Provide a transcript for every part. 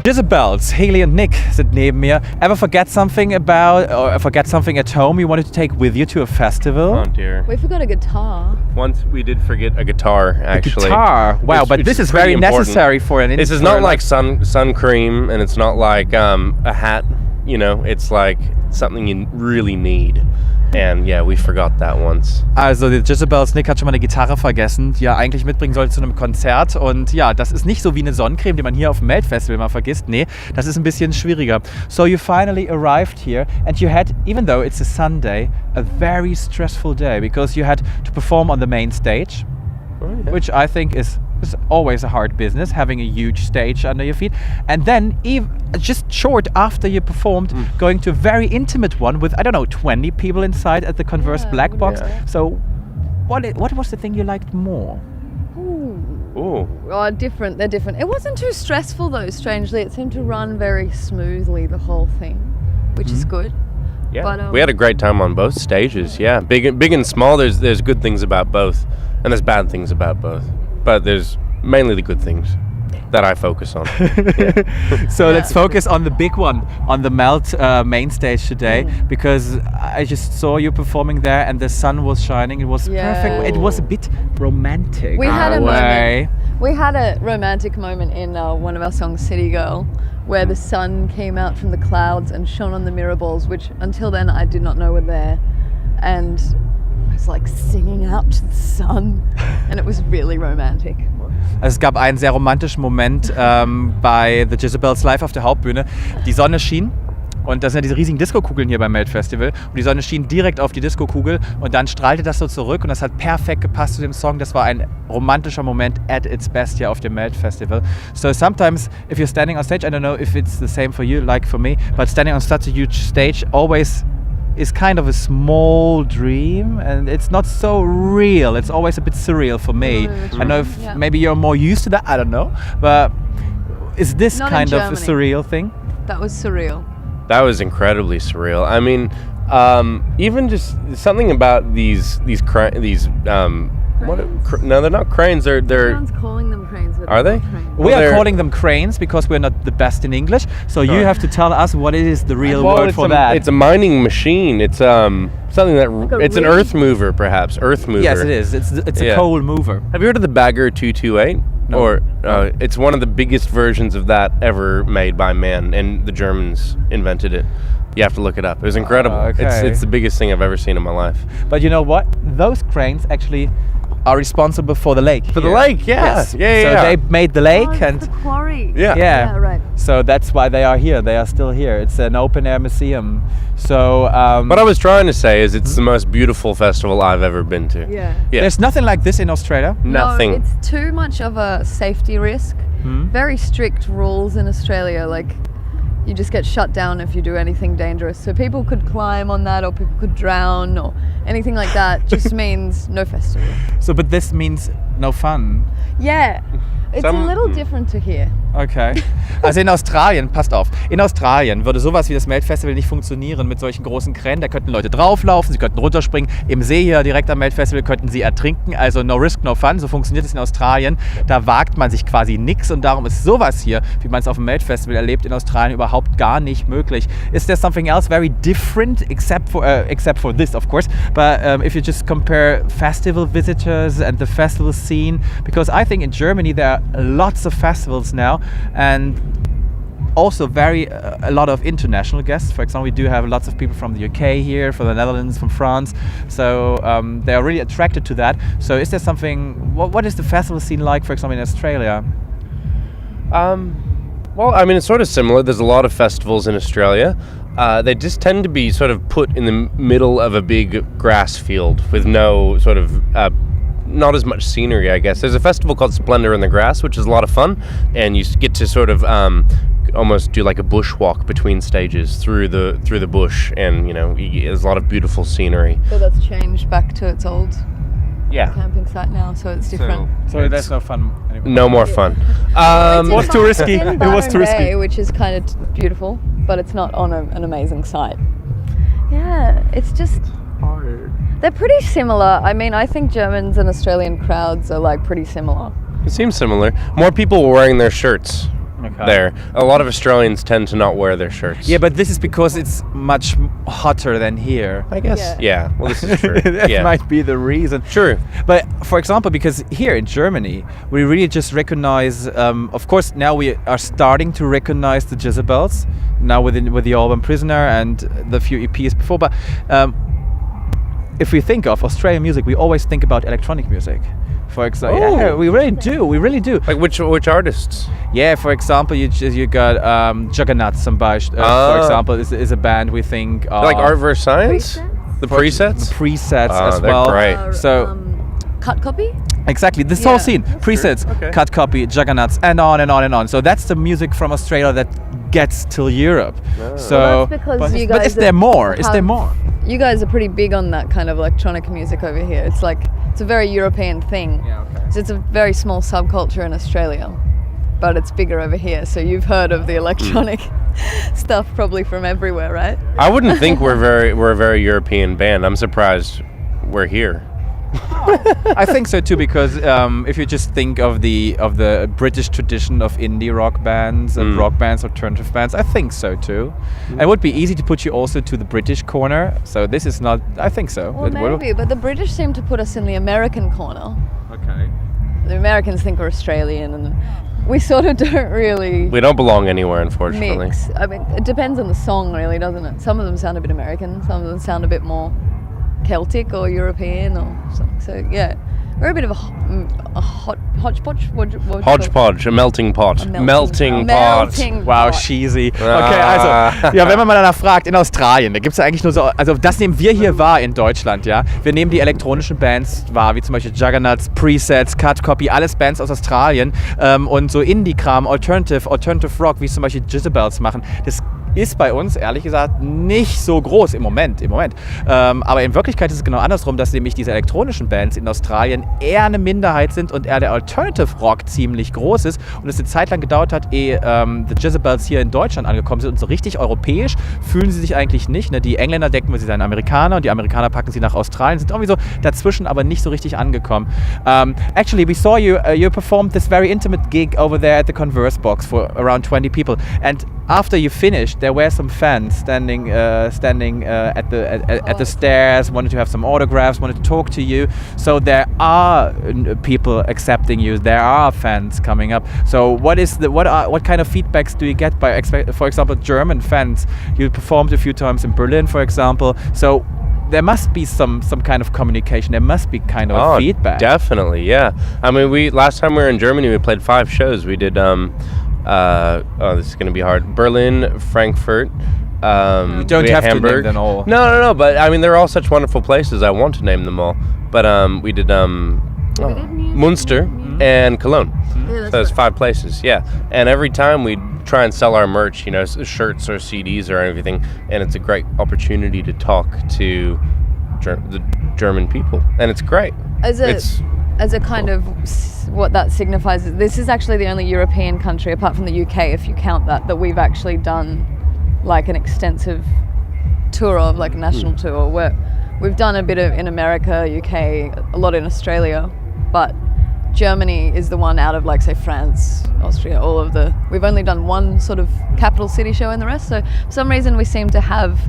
Jezabels, Hayley and Nick sind neben mir. Ever forget something at home you wanted to take with you to a festival? Oh dear. We forgot a guitar. Once we did forget a guitar, actually. A guitar? Wow, but this is very necessary for an This is not like sun cream, and it's not like a hat. You know, it's like something you really need. And yeah, we forgot that once. Also die Jezabels, Nick hat schon mal eine Gitarre vergessen, die er eigentlich mitbringen sollte zu einem Konzert. Und ja, das ist nicht so wie eine Sonnencreme, die man hier auf dem Melt-Festival mal vergisst. Nee, das ist ein bisschen schwieriger. So you finally arrived here and you had, even though it's a Sunday, a very stressful day because you had to perform on the main stage, which I think is always a hard business, having a huge stage under your feet, and then just short after you performed, going to a very intimate one with, I don't know, 20 people inside at the Converse Black Box. Yeah. So what was the thing you liked more? Ooh. Oh, different. They're different. It wasn't too stressful though, strangely. It seemed to run very smoothly, the whole thing, which is good. Yeah, But, we had a great time on both stages. Yeah, big and small. There's good things about both, and there's bad things about both. But there's mainly the good things that I focus on. So let's focus on the big one, on the Melt main stage today, because I just saw you performing there and the sun was shining. It was perfect. It was a bit romantic. We had a way. moment. We had a romantic moment in one of our songs, City Girl, where the sun came out from the clouds and shone on the mirror balls, which until then I did not know were there. And I was like singing out to the sun, and it was really romantic. Also es gab einen sehr romantischen Moment bei The Jezabels live auf der Hauptbühne. Die Sonne schien und das sind ja diese riesigen Disco-Kugeln hier beim Melt-Festival und die Sonne schien direkt auf die Disco-Kugel und dann strahlte das so zurück und das hat perfekt gepasst zu dem Song. Das war ein romantischer Moment at its best hier auf dem Melt-Festival. So sometimes if you're standing on stage, I don't know if it's the same for you like for me, but standing on such a huge stage always is kind of a small dream and it's not so real. It's always a bit surreal for me. I know if maybe you're more used to that, I don't know. But is this Not kind in of a Germany. surreal thing? That was surreal. That was incredibly surreal. I mean, even just something about these no, they're not cranes. They're Everyone's calling them cranes. But Are they're they? not cranes. We are they're- calling them cranes because we're not the best in English. So you have to tell us what is the real word for that. It's a mining machine. It's something that it's an rig? earth mover, perhaps. Earth mover. Yes, it is. It's a coal mover. Have you heard of the Bagger 228? No. Or it's one of the biggest versions of that ever made by man, and the Germans invented it. You have to look it up. It was incredible. Okay. It's the biggest thing I've ever seen in my life. But you know what? Those cranes actually are responsible for the lake. For the here. lake, yeah. Yes. Yeah. So they made the lake Oh, it's and the quarry. Yeah. yeah. right. So that's why they are here. They are still here. It's an open air museum. So What I was trying to say is it's the most beautiful festival I've ever been to. Yeah. Yeah. there's nothing like this in Australia. Nothing. No, it's too much of a safety risk. Very strict rules in Australia. Like, you just get shut down if you do anything dangerous. So people could climb on that, or people could drown, or anything like that. Just means no festival. So, but this means no fun. Yeah, it's a little different to here. Okay. Also in Australien, passt auf, in Australien würde sowas wie das Melt-Festival nicht funktionieren mit solchen großen Kränen. Da könnten Leute drauflaufen, sie könnten runterspringen. Im See hier direkt am Melt-Festival könnten sie ertrinken. Also no risk, no fun. So funktioniert es in Australien. Da wagt man sich quasi nix und darum ist sowas hier, wie man es auf dem Melt-Festival erlebt, in Australien überhaupt gar nicht möglich. Is there something else very different except for this, of course? But if you just compare festival visitors and the festival scene, because I think in Germany there are lots of festivals now, and also a lot of international guests. For example, we do have lots of people from the UK here, from the Netherlands, from France. So they are really attracted to that. So is there something? What is the festival scene like, for example, in Australia? Well, I mean, it's sort of similar. There's a lot of festivals in Australia. They just tend to be sort of put in the middle of a big grass field with no sort of not as much scenery, I guess. There's a festival called Splendor in the Grass, which is a lot of fun, and you get to sort of almost do like a bushwalk between stages through the bush, and there's a lot of beautiful scenery. So that's changed back to its old Yeah. camping site now, so it's different. So there's no fun anymore. No more fun. It's was in too risky. It's in It was too Byron risky. Bay, which is kind of beautiful, but it's not on an amazing site. Yeah, it's just Hard. they're pretty similar. I mean, I think Germans and Australian crowds are like pretty similar. It seems similar. More people were wearing their shirts. Okay. there. A lot of Australians tend to not wear their shirts. Yeah, but this is because it's much hotter than here. I guess. Yeah. Well, this is true. That yeah. might be the reason. True. But for example, because here in Germany, we really just recognize, of course, now we are starting to recognize the Jezabels, now with the album Prisoner and the few EPs before. But if we think of Australian music, we always think about electronic music. For example, yeah, we really do. Like which artists? Yeah, for example, you got Juggernauts, for example, is a band we think are Like Art vs. Science? The presets? The presets as they're well. great. So Cut Copy? exactly, this whole scene, presets, Okay. Cut Copy, Juggernauts, and on and on and on. So that's the music from Australia that gets till Europe. So, Well, that's because but, you but guys is there more? Is there have- more? You guys are pretty big on that kind of electronic music over here. It's like, it's a very European thing. Yeah, okay. So it's a very small subculture in Australia, but it's bigger over here. So you've heard of the electronic stuff probably from everywhere, right? I wouldn't think we're a very European band. I'm surprised we're here. I think so too, because if you just think of the British tradition of indie rock bands and rock bands, alternative bands, I think so too. It would be easy to put you also to the British corner. So this is not. I think so. Well, maybe, but the British seem to put us in the American corner. Okay. The Americans think we're Australian, and we sort of don't really We don't belong anywhere, unfortunately. mix. I mean, it depends on the song, really, doesn't it? Some of them sound a bit American, some of them sound a bit more Celtic or European or something. So yeah, we're a bit of a hodgepodge. What would you call it? Hodgepodge, a melting pot. A melting pot. Wow, pot. cheesy. Okay, also, ja, wenn man mal danach fragt, in Australien, da gibt es ja eigentlich nur so, also das nehmen wir hier wahr in Deutschland, ja. Wir nehmen die elektronischen Bands wahr, wie zum Beispiel Juggernauts, Presets, Cut Copy, alles Bands aus Australien und so Indie-Kram, Alternative Rock, wie es zum Beispiel Jezabels machen, das ist bei uns, ehrlich gesagt, nicht so groß im Moment. Aber in Wirklichkeit ist es genau andersrum, dass nämlich diese elektronischen Bands in Australien eher eine Minderheit sind und eher der Alternative Rock ziemlich groß ist und es eine Zeit lang gedauert hat, ehe die Jezabels hier in Deutschland angekommen sind und so richtig europäisch fühlen sie sich eigentlich nicht. Ne? Die Engländer denken, sie seien Amerikaner und die Amerikaner packen sie nach Australien, sind irgendwie so dazwischen, aber nicht so richtig angekommen. Actually, we saw you performed this very intimate gig over there at the Converse box for around 20 people, and after you finished, there were some fans standing at the stairs, wanted to have some autographs, wanted to talk to you. So there are people accepting you. There are fans coming up. So what kind of feedbacks do you get by, for example, German fans? You performed a few times in Berlin, for example. So there must be some kind of communication. There must be kind of feedback. Definitely, yeah. I mean, last time we were in Germany, we played 5 shows. We did this is going to be hard. Berlin, Frankfurt. You don't have to name them all. No. But I mean, they're all such wonderful places. I want to name them all. But we did Munster and Cologne. Yeah, Those 5 places. Yeah. And every time we try and sell our merch, you know, shirts or CDs or everything, and it's a great opportunity to talk to the German people, and it's great. As a kind of what that signifies is this is actually the only European country apart from the UK, if you count that we've actually done like an extensive tour of, like a national tour where we've done a bit of in America, UK, a lot in Australia, but Germany is the one out of, like, say, France, Austria, we've only done one sort of capital city show in the rest, so for some reason we seem to have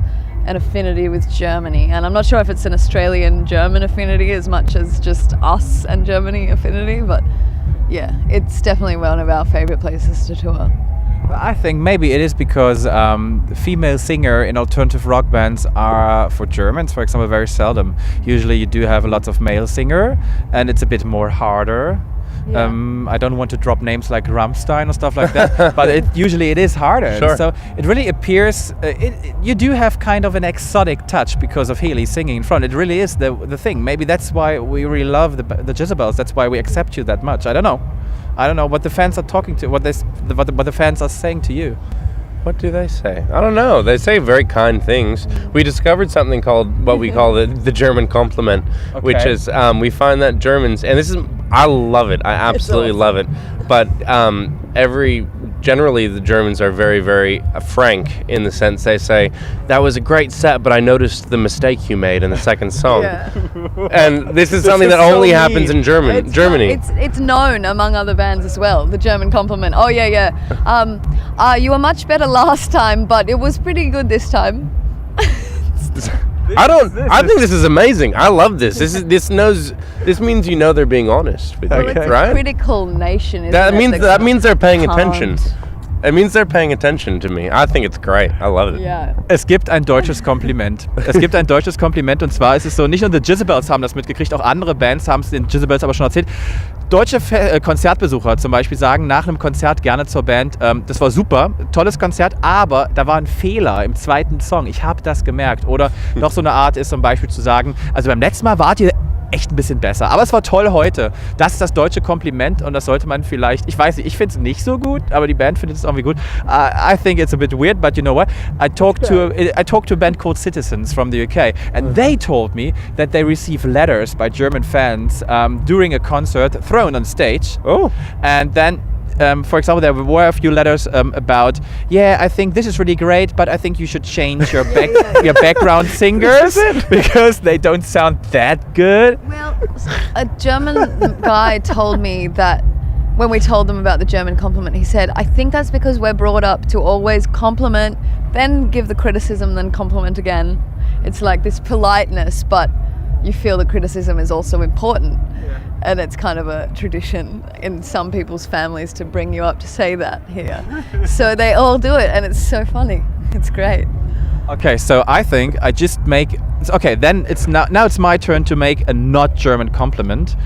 an affinity with Germany, and I'm not sure if it's an Australian-German affinity as much as just us and Germany affinity, but yeah, it's definitely one of our favourite places to tour. I think maybe it is because female singer in alternative rock bands are, for Germans, for example, very seldom. Usually you do have lots of male singer, and it's a bit more harder. Yeah. I don't want to drop names like Rammstein or stuff like that, but usually it is harder. Sure. So it really appears, you do have kind of an exotic touch because of Hayley singing in front. It really is the thing. Maybe that's why we really love the Jezabels. That's why we accept you that much. I don't know what the fans are talking to, what the fans are saying to you. What do they say? I don't know. They say very kind things. We discovered something called what we call the German compliment, which is we find that Germans, and I love it. I absolutely love it. But every generally the Germans are very, very frank in the sense they say, that was a great set, but I noticed the mistake you made in the second song. Yeah. And this is something that is so only mean. happens in Germany. It's known among other bands as well. The German compliment. Oh yeah. You were much better last time, but it was pretty good this time. I think this is amazing. I love this. This means you know they're being honest with you, Well, it's a right? critical nation. Isn't That it? means they're paying can't. attention. It means they're paying attention to me. I think it's great. I love it. Yeah. Es gibt ein deutsches Kompliment. Es gibt ein deutsches Kompliment und zwar ist es so, nicht nur die Jezabels haben das mitgekriegt, auch andere Bands haben es den Jezabels aber schon erzählt. Deutsche Konzertbesucher zum Beispiel sagen nach einem Konzert gerne zur Band, das war super, tolles Konzert, aber da war ein Fehler im zweiten Song. Ich habe das gemerkt. Oder noch so eine Art ist zum Beispiel zu sagen, also beim letzten Mal wart ihr echt ein bisschen besser. Aber es war toll heute. Das ist das deutsche Kompliment und das sollte man vielleicht, ich weiß nicht, ich finde es nicht so gut, aber die Band findet es irgendwie gut. I think it's a bit weird, but you know what? I talked to a band called Citizens from the UK and they told me that they receive letters by German fans during a concert thrown on stage. Oh. And then for example, there were a few letters about, yeah, I think this is really great, but I think you should change your your background singers because they don't sound that good. Well, a German guy told me that when we told them about the German compliment, he said, I think that's because we're brought up to always compliment, then give the criticism, then compliment again. It's like this politeness, but you feel the criticism is also important. Yeah. And it's kind of a tradition in some people's families to bring you up to say that here. So they all do it and it's so funny. It's great. Okay, so I think I just then it's now it's my turn to make a not German compliment.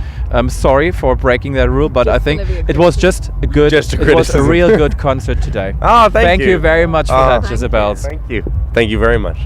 Sorry for breaking that rule, but I think it was just a good, it was a real good concert today. Oh, thank you. Thank you very much for that, Jezabels. Thank you. Thank you very much.